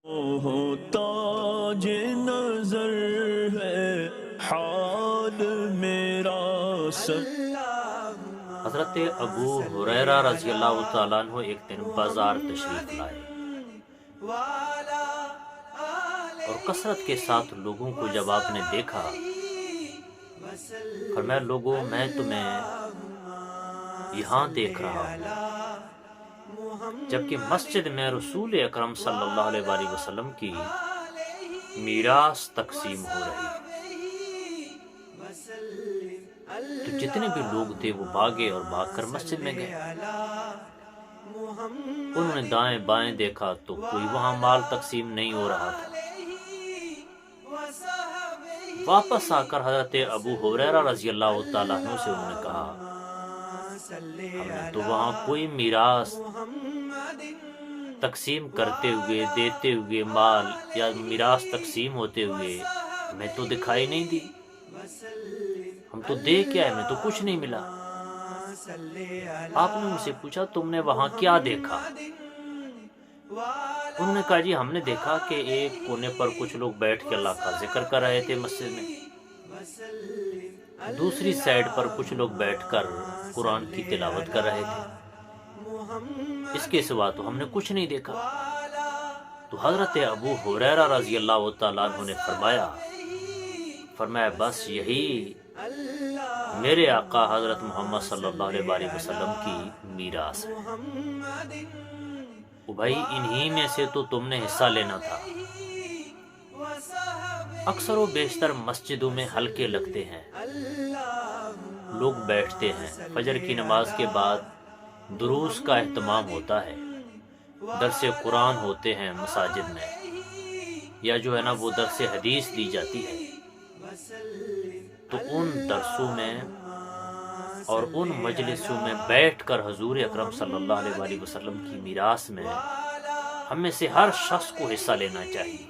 وہ تاج نظر ہے حال میرا حضرت ابو ہریرہ رضی اللہ تعالیٰ عنہ ایک دن بازار تشریف لائے اور کثرت کے ساتھ لوگوں کو جب آپ نے دیکھا فرمایا لوگوں میں تمہیں یہاں دیکھ رہا ہوں جبکہ مسجد میں رسول اکرم صلی اللہ علیہ وآلہ وسلم کی میراث تقسیم ہو رہی ہے۔ تو جتنے بھی لوگ تھے وہ بھاگے اور بھاگ کر مسجد میں گئے۔ انہوں نے دائیں بائیں دیکھا تو کوئی وہاں مال تقسیم نہیں ہو رہا تھا۔ واپس آ کر حضرت ابو ہریرہ رضی اللہ تعالیٰ عنہ سے انہوں نے کہا ہم نے تو وہاں کوئی میراث تقسیم کرتے ہوئے دیتے ہوئے مال یا میراث تقسیم ہوتے ہوئے ہمیں تو دکھائی نہیں دی، ہم تو دیکھ کے آئے، ہمیں تو کچھ نہیں ملا۔ آپ نے ان سے پوچھا تم نے وہاں کیا دیکھا؟ انہوں نے کہا جی ہم نے دیکھا کہ ایک کونے پر کچھ لوگ بیٹھ کے اللہ کا ذکر کر رہے تھے مسجد میں، دوسری سائیڈ پر کچھ لوگ بیٹھ کر قرآن کی تلاوت کر رہے تھے، اس کے سوا تو ہم نے کچھ نہیں دیکھا۔ تو حضرت ابو ہریرہ رضی اللہ تعالیٰ عنہ نے فرمایا بس یہی میرے آقا حضرت محمد صلی اللہ علیہ وآلہ وسلم کی میراث ہے، بھائی انہی میں سے تو تم نے حصہ لینا تھا۔ اکثر و بیشتر مسجدوں میں حلقے لگتے ہیں، لوگ بیٹھتے ہیں، فجر کی نماز کے بعد دروس کا اہتمام ہوتا ہے، درس قرآن ہوتے ہیں مساجد میں، یا جو ہے نا وہ درس حدیث دی جاتی ہے۔ تو ان درسوں میں اور ان مجلسوں میں بیٹھ کر حضور اکرم صلی اللہ علیہ وآلہ وسلم کی میراث میں ہم میں سے ہر شخص کو حصہ لینا چاہیے۔